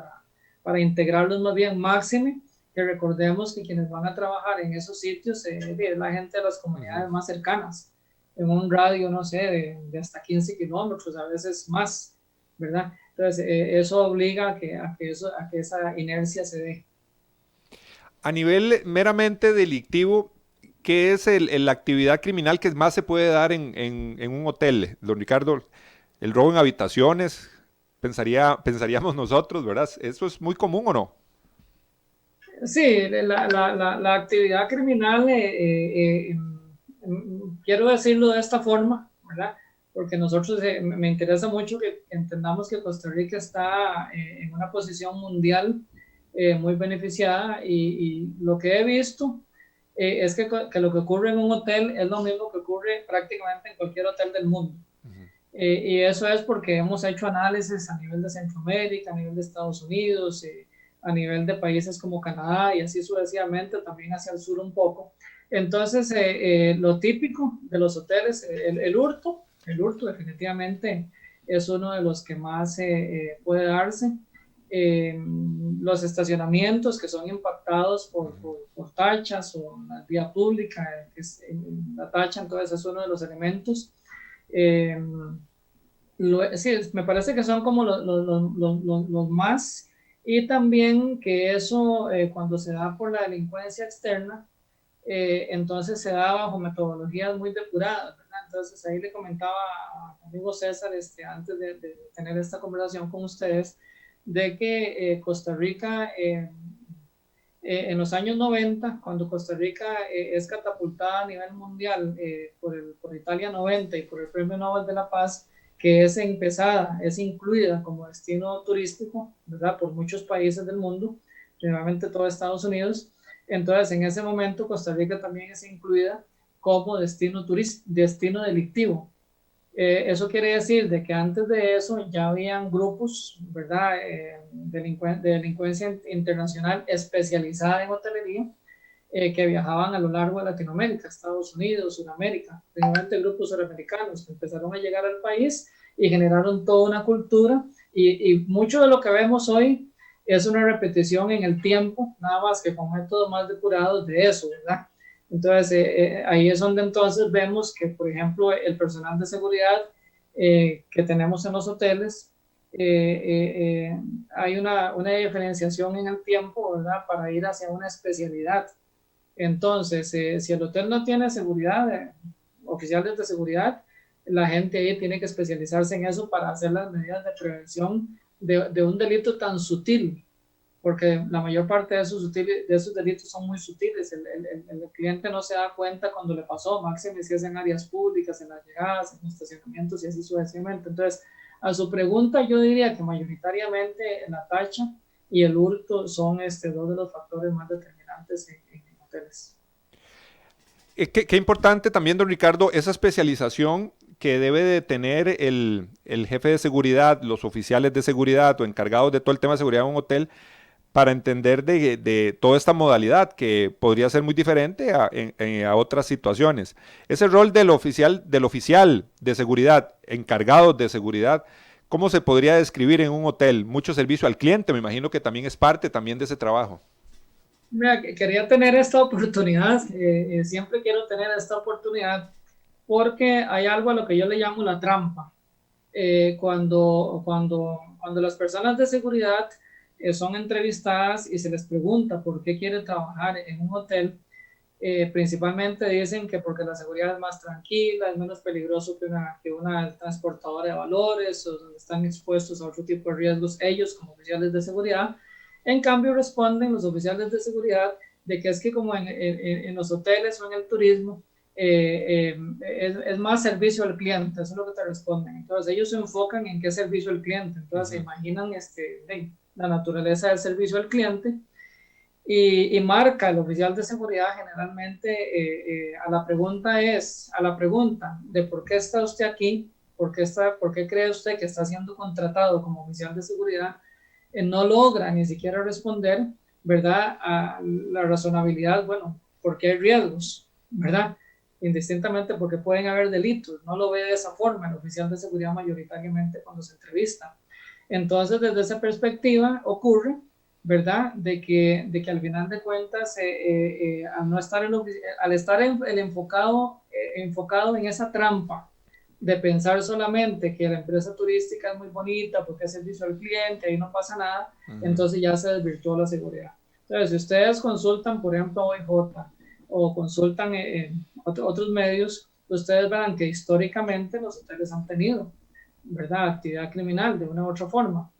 para integrarlos más bien. Máxime que recordemos que quienes van a trabajar en esos sitios es la gente de las comunidades más cercanas, en un radio, no sé, de hasta 15 kilómetros, a veces más, ¿verdad? Entonces, eso obliga a que esa inercia se dé. A nivel meramente delictivo, ¿qué es la actividad criminal que más se puede dar en un hotel, don Ricardo? El robo en habitaciones, pensaríamos nosotros, ¿verdad? ¿Eso es muy común o no? Sí, la actividad criminal, quiero decirlo de esta forma, ¿verdad? Porque nosotros me interesa mucho que entendamos que Costa Rica está en una posición mundial muy beneficiada y lo que he visto es que lo que ocurre en un hotel es lo mismo que ocurre prácticamente en cualquier hotel del mundo. Y eso es porque hemos hecho análisis a nivel de Centroamérica, a nivel de Estados Unidos, a nivel de países como Canadá y así sucesivamente, también hacia el sur un poco. Entonces, lo típico de los hoteles, el hurto definitivamente es uno de los que más puede darse. Los estacionamientos que son impactados por tachas o la vía pública, que es la tacha, entonces es uno de los elementos. Sí, me parece que son como los más, y también que eso cuando se da por la delincuencia externa, entonces se da bajo metodologías muy depuradas, ¿verdad? Entonces ahí le comentaba a mi amigo César antes de tener esta conversación con ustedes, de que Costa Rica en los años 90, cuando Costa Rica es catapultada a nivel mundial por Italia 90 y por el Premio Nobel de la Paz, que es incluida como destino turístico, ¿verdad? Por muchos países del mundo, principalmente todo Estados Unidos. Entonces, en ese momento, Costa Rica también es incluida como destino delictivo. Eso quiere decir de que antes de eso ya habían grupos, ¿verdad? De delincuencia internacional especializada en hotelería, que viajaban a lo largo de Latinoamérica, Estados Unidos, Sudamérica, principalmente grupos suramericanos que empezaron a llegar al país y generaron toda una cultura, y mucho de lo que vemos hoy es una repetición en el tiempo, nada más que con métodos más depurados de eso, ¿verdad? Entonces, ahí es donde entonces vemos que, por ejemplo, el personal de seguridad que tenemos en los hoteles, hay una diferenciación en el tiempo, ¿verdad? Para ir hacia una especialidad. Entonces, si el hotel no tiene seguridad, oficiales de seguridad, la gente ahí tiene que especializarse en eso para hacer las medidas de prevención de un delito tan sutil, porque la mayor parte de esos delitos son muy sutiles. El cliente no se da cuenta cuando le pasó, máximo si es en áreas públicas, en las llegadas, en estacionamientos y así sucesivamente. Entonces, a su pregunta, yo diría que mayoritariamente la tacha y el hurto son dos de los factores más determinantes en hoteles. Qué importante también, don Ricardo, esa especialización que debe de tener el jefe de seguridad, los oficiales de seguridad o encargados de todo el tema de seguridad en un hotel, para entender de toda esta modalidad que podría ser muy diferente a otras situaciones. Ese rol del oficial de seguridad, encargado de seguridad, ¿cómo se podría describir en un hotel? Mucho servicio al cliente, me imagino que también es parte también de ese trabajo. Mira, quería tener esta oportunidad, siempre quiero tener esta oportunidad, porque hay algo a lo que yo le llamo la trampa. Cuando las personas de seguridad son entrevistadas y se les pregunta por qué quieren trabajar en un hotel, principalmente dicen que porque la seguridad es más tranquila, es menos peligroso que una transportadora de valores, o donde están expuestos a otro tipo de riesgos ellos como oficiales de seguridad. En cambio responden los oficiales de seguridad de que es que como en los hoteles o en el turismo es más servicio al cliente, eso es lo que te responden. Entonces ellos se enfocan en qué servicio al cliente, entonces se imaginan la naturaleza del servicio al cliente. Y marca el oficial de seguridad generalmente a la pregunta de por qué está usted aquí, por qué cree usted que está siendo contratado como oficial de seguridad, no logra ni siquiera responder, ¿verdad? A la razonabilidad, bueno, porque hay riesgos, ¿verdad? Indistintamente porque pueden haber delitos, no lo ve de esa forma el oficial de seguridad mayoritariamente cuando se entrevista. Entonces, desde esa perspectiva ocurre, ¿verdad? De que al final de cuentas, al estar enfocado en esa trampa de pensar solamente que la empresa turística es muy bonita porque es servicio al cliente, ahí no pasa nada, entonces ya se desvirtuó la seguridad. Entonces, si ustedes consultan, por ejemplo, OIJ o consultan otros medios, ustedes verán que históricamente los hoteles han tenido, ¿verdad?, actividad criminal de una u otra forma.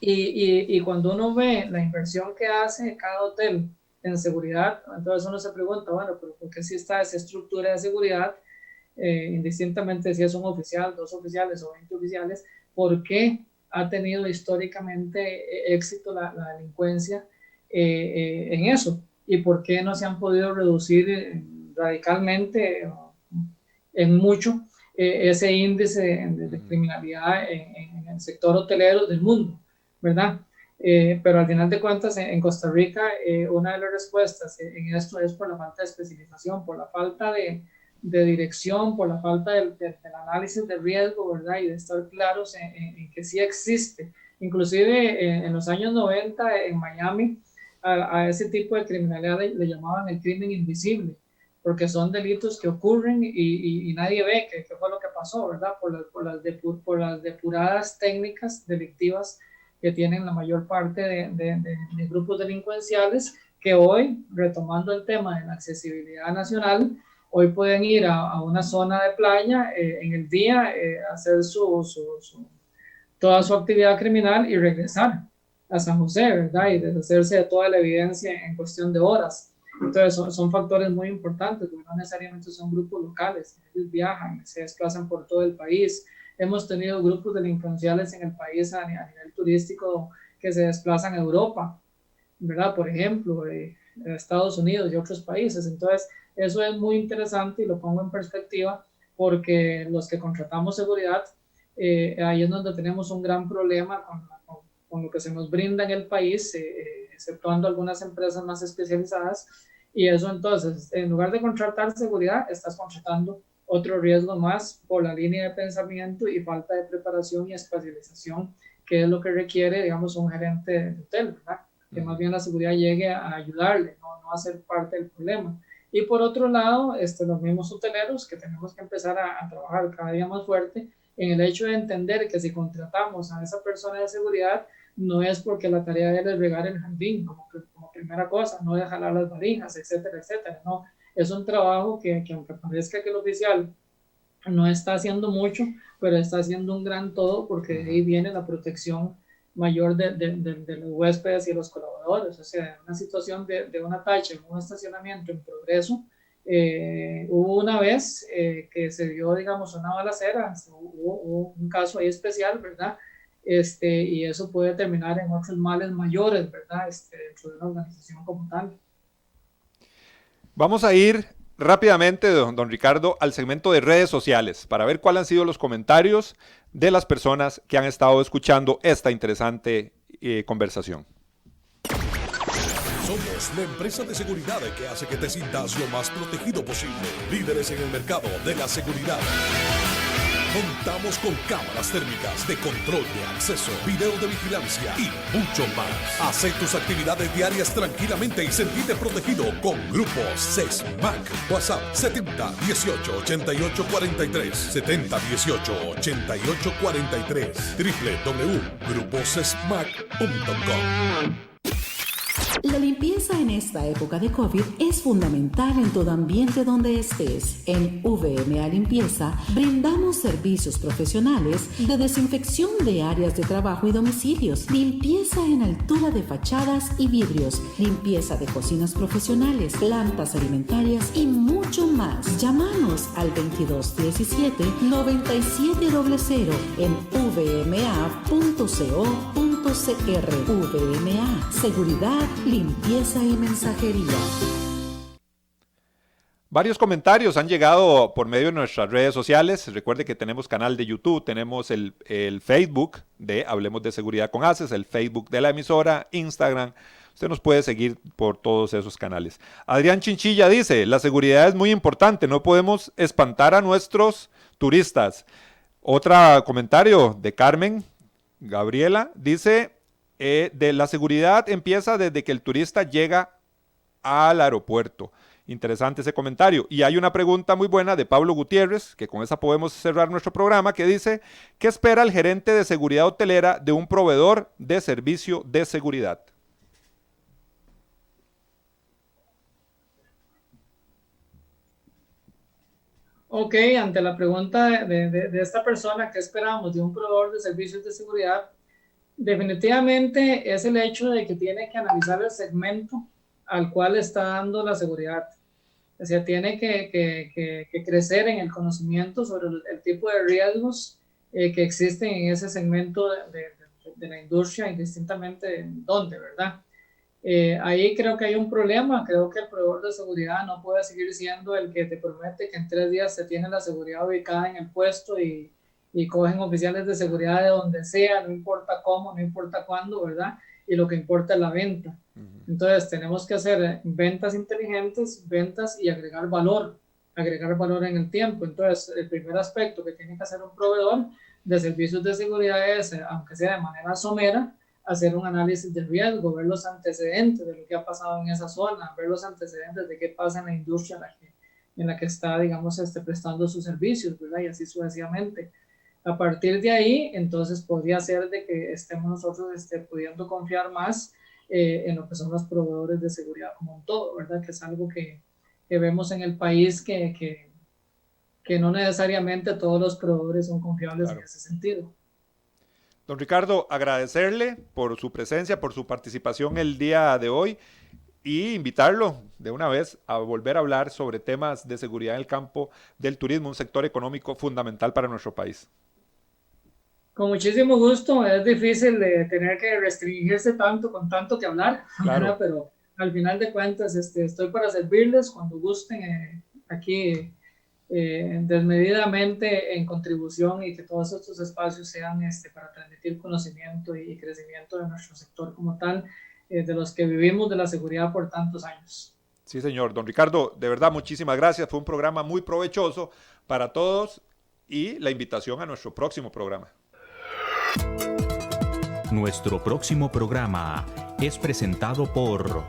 Y cuando uno ve la inversión que hace cada hotel en seguridad, entonces uno se pregunta, bueno, pero ¿por qué si está esa estructura de seguridad, indistintamente si es un oficial, 2 oficiales o 20 oficiales, por qué ha tenido históricamente éxito la delincuencia en eso? ¿Y por qué no se han podido reducir radicalmente en mucho ese índice de criminalidad en el sector hotelero del mundo, ¿verdad? Pero al final de cuentas en Costa Rica una de las respuestas en esto es por la falta de especialización, por la falta de dirección, por la falta del análisis de riesgo, ¿verdad? Y de estar claros en que sí existe. Inclusive en los años 90 en Miami a ese tipo de criminalidad le llamaban el crimen invisible, porque son delitos que ocurren y nadie ve qué fue lo que pasó, ¿verdad? Por las depuradas técnicas delictivas que tienen la mayor parte de grupos delincuenciales que hoy, retomando el tema de la accesibilidad nacional, hoy pueden ir a una zona de playa en el día, hacer toda su actividad criminal y regresar a San José, ¿verdad? Y deshacerse de toda la evidencia en cuestión de horas. Entonces son factores muy importantes, porque no necesariamente son grupos locales, ellos viajan, se desplazan por todo el país. Hemos tenido grupos delincuenciales en el país a nivel turístico que se desplazan a Europa, ¿verdad? Por ejemplo, Estados Unidos y otros países. Entonces eso es muy interesante y lo pongo en perspectiva porque los que contratamos seguridad, ahí es donde tenemos un gran problema con lo que se nos brinda en el país, exceptuando algunas empresas más especializadas, y eso entonces, en lugar de contratar seguridad, estás contratando otro riesgo más por la línea de pensamiento y falta de preparación y especialización, que es lo que requiere, digamos, un gerente de hotel, ¿verdad? Que más bien la seguridad llegue a ayudarle, no a ser parte del problema. Y por otro lado, los mismos hoteleros que tenemos que empezar a trabajar cada día más fuerte en el hecho de entender que si contratamos a esa persona de seguridad, no es porque la tarea de él es regar el jardín como primera cosa, no es jalar las varijas, etcétera, etcétera, no. Es un trabajo que aunque parezca que el oficial no está haciendo mucho, pero está haciendo un gran todo porque de ahí viene la protección mayor de los huéspedes y los colaboradores. O sea, una situación de una tacha en un estacionamiento en Progreso, hubo una vez que se dio, digamos, una balacera, hubo un caso ahí especial, ¿verdad? Y eso puede terminar en otros males mayores, ¿verdad? Dentro de una organización como tal. Vamos a ir rápidamente, don Ricardo, al segmento de redes sociales para ver cuáles han sido los comentarios de las personas que han estado escuchando esta interesante conversación. Somos la empresa de seguridad que hace que te sientas lo más protegido posible. Líderes en el mercado de la seguridad. Contamos con cámaras térmicas de control de acceso, video de vigilancia y mucho más. Haz tus actividades diarias tranquilamente y sentirte protegido con Grupo CESMAC. WhatsApp 7018-8843, 7018-8843, www.gruposesmac.com. La limpieza en esta época de COVID es fundamental en todo ambiente donde estés. En VMA Limpieza brindamos servicios profesionales de desinfección de áreas de trabajo y domicilios, limpieza en altura de fachadas y vidrios, limpieza de cocinas profesionales, plantas alimentarias y mucho más. Llámanos al 2217-9700 en vma.co.cr. VMA, seguridad, limpieza y mensajería. Varios comentarios han llegado por medio de nuestras redes sociales. Recuerde que tenemos canal de YouTube, tenemos el Facebook de Hablemos de Seguridad con ACES, el Facebook de la emisora, Instagram. Usted nos puede seguir por todos esos canales. Adrián Chinchilla dice, la seguridad es muy importante, no podemos espantar a nuestros turistas. Otro comentario de Carmen Gabriela dice, de la seguridad empieza desde que el turista llega al aeropuerto. Interesante ese comentario. Y hay una pregunta muy buena de Pablo Gutiérrez, que con esa podemos cerrar nuestro programa, que dice, ¿qué espera el gerente de seguridad hotelera de un proveedor de servicio de seguridad? Ok, ante la pregunta de esta persona, ¿qué esperamos de un proveedor de servicios de seguridad? Definitivamente es el hecho de que tiene que analizar el segmento al cual está dando la seguridad. O sea, tiene que crecer en el conocimiento sobre el tipo de riesgos que existen en ese segmento de la industria, indistintamente dónde, ¿verdad? Ahí creo que hay un problema. Creo que el proveedor de seguridad no puede seguir siendo el que te promete que en 3 días se tiene la seguridad ubicada en el puesto y cogen oficiales de seguridad de donde sea, no importa cómo, no importa cuándo, ¿verdad? Y lo que importa es la venta. Entonces tenemos que hacer ventas inteligentes, ventas y agregar valor en el tiempo. Entonces el primer aspecto que tiene que hacer un proveedor de servicios de seguridad es, aunque sea de manera somera, hacer un análisis de riesgo, ver los antecedentes de lo que ha pasado en esa zona, ver los antecedentes de qué pasa en la industria en la que está, digamos, prestando sus servicios, ¿verdad? Y así sucesivamente. A partir de ahí, entonces podría ser de que estemos nosotros pudiendo confiar más en lo que son los proveedores de seguridad como un todo, ¿verdad? Que es algo que vemos en el país que no necesariamente todos los proveedores son confiables, claro, en ese sentido. Don Ricardo, agradecerle por su presencia, por su participación el día de hoy y invitarlo de una vez a volver a hablar sobre temas de seguridad en el campo del turismo, un sector económico fundamental para nuestro país. Con muchísimo gusto. Es difícil de tener que restringirse tanto con tanto que hablar, claro, pero al final de cuentas estoy para servirles cuando gusten aquí desmedidamente en contribución, y que todos estos espacios sean para transmitir conocimiento y crecimiento de nuestro sector como tal, de los que vivimos de la seguridad por tantos años. Sí, señor. Don Ricardo, de verdad, muchísimas gracias. Fue un programa muy provechoso para todos y la invitación a nuestro próximo programa. Nuestro próximo programa es presentado por...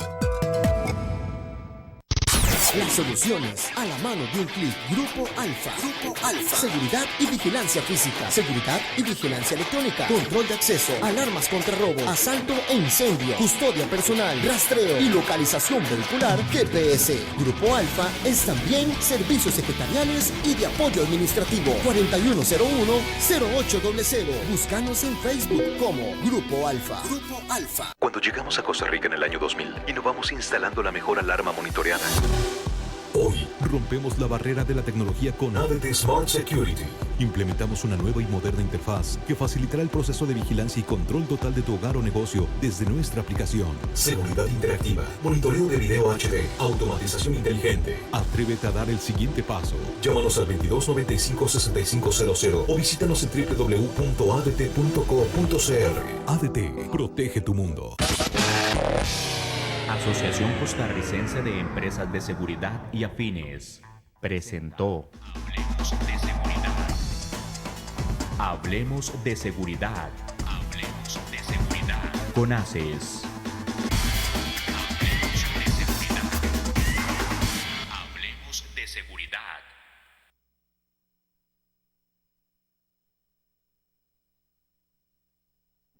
Las soluciones a la mano de un clic. Grupo Alfa. Grupo Alfa. Seguridad y vigilancia física. Seguridad y vigilancia electrónica. Control de acceso. Alarmas contra robo. Asalto e incendio. Custodia personal. Rastreo y localización vehicular. GPS. Grupo Alfa es también servicios secretariales y de apoyo administrativo. 4101-0800. Búscanos en Facebook como Grupo Alfa. Grupo Alfa. Cuando llegamos a Costa Rica en el año 2000, innovamos instalando la mejor alarma monitoreada. Hoy rompemos la barrera de la tecnología con ADT Smart Security. Implementamos una nueva y moderna interfaz que facilitará el proceso de vigilancia y control total de tu hogar o negocio desde nuestra aplicación. Seguridad interactiva, monitoreo de video HD, automatización inteligente. Atrévete a dar el siguiente paso. Llámanos al 2295-6500 o visítanos en www.adt.co.cr. ADT, protege tu mundo. Asociación Costarricense de Empresas de Seguridad y Afines presentó Hablemos de Seguridad. Hablemos de seguridad. Hablemos de seguridad. Con ACES.